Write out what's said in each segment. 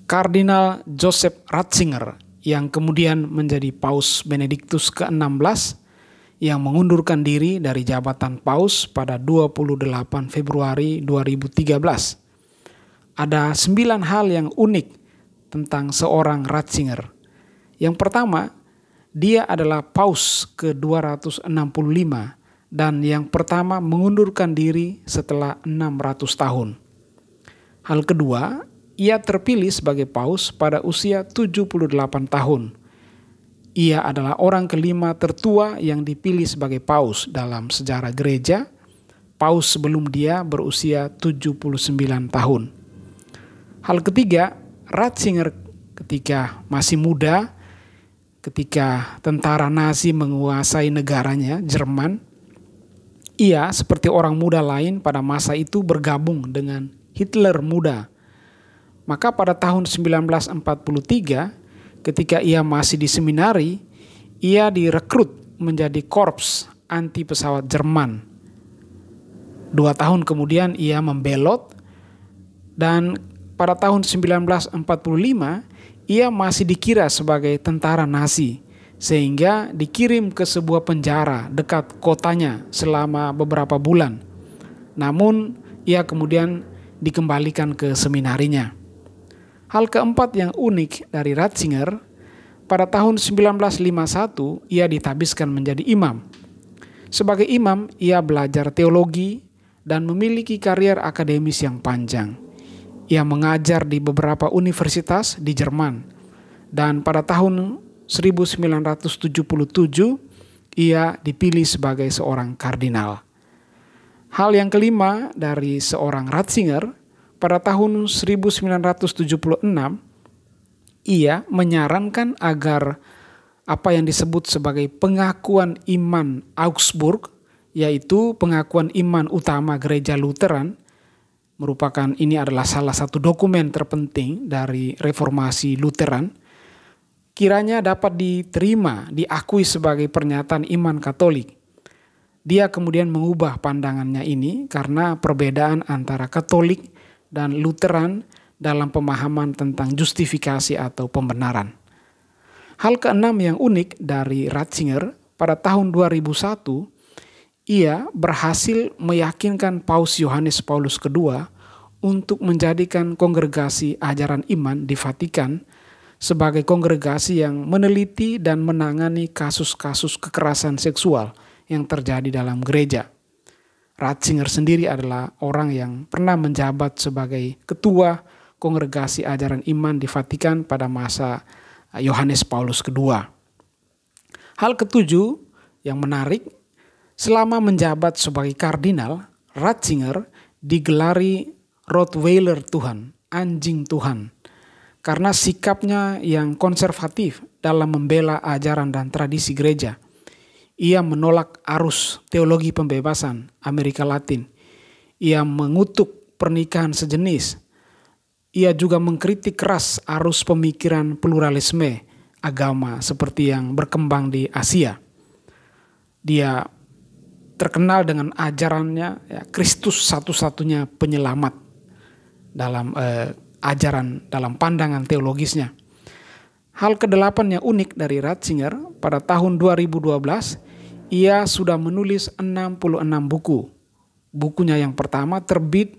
Kardinal Joseph Ratzinger yang kemudian menjadi Paus Benediktus ke-16 yang mengundurkan diri dari jabatan Paus pada 28 Februari 2013. Ada 9 hal yang unik tentang seorang Ratzinger. Yang pertama, dia adalah Paus ke-265 dan yang pertama mengundurkan diri setelah 600 tahun. Hal kedua, ia terpilih sebagai Paus pada usia 78 tahun. Ia adalah orang kelima tertua yang dipilih sebagai Paus dalam sejarah gereja. Paus sebelum dia berusia 79 tahun. Hal ketiga, Ratzinger ketika masih muda, ketika tentara Nazi menguasai negaranya, Jerman, ia seperti orang muda lain pada masa itu bergabung dengan Hitler muda. Maka pada tahun 1943, ketika ia masih di seminari, ia direkrut menjadi korps anti pesawat Jerman. 2 tahun kemudian ia membelot dan pada tahun 1945 ia masih dikira sebagai tentara Nazi sehingga dikirim ke sebuah penjara dekat kotanya selama beberapa bulan. Namun ia kemudian dikembalikan ke seminarinya. Hal keempat yang unik dari Ratzinger, pada tahun 1951 ia ditabiskan menjadi imam. Sebagai imam, ia belajar teologi dan memiliki karier akademis yang panjang. Ia mengajar di beberapa universitas di Jerman. Dan pada tahun 1977, ia dipilih sebagai seorang kardinal. Hal yang kelima dari seorang Ratzinger, pada tahun 1976, ia menyarankan agar apa yang disebut sebagai pengakuan iman Augsburg, yaitu pengakuan iman utama gereja Lutheran, merupakan ini adalah salah satu dokumen terpenting dari reformasi Lutheran, kiranya dapat diterima, diakui sebagai pernyataan iman Katolik. Dia kemudian mengubah pandangannya ini karena perbedaan antara Katolik dan Lutheran dalam pemahaman tentang justifikasi atau pembenaran. Hal keenam yang unik dari Ratzinger, pada tahun 2001, ia berhasil meyakinkan Paus Yohanes Paulus II untuk menjadikan kongregasi ajaran iman di Vatikan sebagai kongregasi yang meneliti dan menangani kasus-kasus kekerasan seksual yang terjadi dalam gereja. Ratzinger sendiri adalah orang yang pernah menjabat sebagai ketua kongregasi ajaran iman di Vatikan pada masa Yohanes Paulus II. Hal ketujuh yang menarik, selama menjabat sebagai kardinal, Ratzinger digelari Rottweiler Tuhan, anjing Tuhan, karena sikapnya yang konservatif dalam membela ajaran dan tradisi gereja. Ia menolak arus teologi pembebasan Amerika Latin. Ia mengutuk pernikahan sejenis. Ia juga mengkritik keras arus pemikiran pluralisme agama seperti yang berkembang di Asia. Dia terkenal dengan ajarannya Kristus satu-satunya penyelamat dalam ajaran, dalam pandangan teologisnya. Hal kedelapan yang unik dari Ratzinger, pada tahun 2012 ia sudah menulis 66 buku. Bukunya yang pertama terbit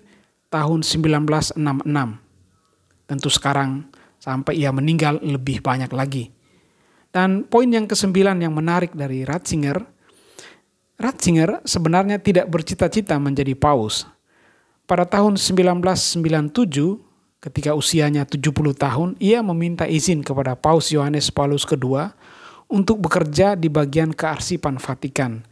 tahun 1966. Tentu sekarang sampai ia meninggal lebih banyak lagi. Dan poin yang ke-9 yang menarik dari Ratzinger, Ratzinger sebenarnya tidak bercita-cita menjadi paus. Pada tahun 1997, ketika usianya 70 tahun, ia meminta izin kepada Paus Yohanes Paulus II untuk bekerja di bagian kearsipan Vatikan,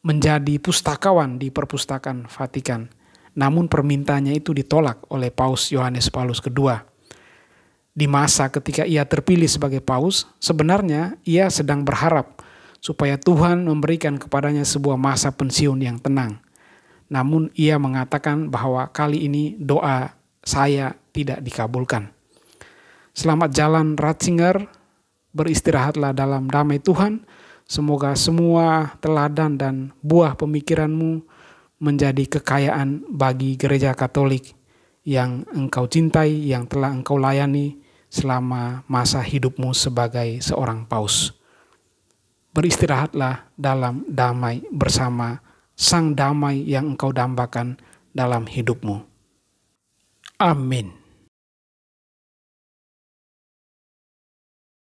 menjadi pustakawan di perpustakaan Vatikan. Namun permintaannya itu ditolak oleh Paus Yohanes Paulus II. Di masa ketika ia terpilih sebagai paus, sebenarnya ia sedang berharap supaya Tuhan memberikan kepadanya sebuah masa pensiun yang tenang. Namun ia mengatakan bahwa kali ini doa saya tidak dikabulkan. Selamat jalan Ratzinger, beristirahatlah dalam damai Tuhan. Semoga semua teladan dan buah pemikiranmu menjadi kekayaan bagi gereja Katolik yang engkau cintai, yang telah engkau layani, selama masa hidupmu sebagai seorang paus. Beristirahatlah dalam damai bersama Sang Damai yang engkau dambakan dalam hidupmu. Amin.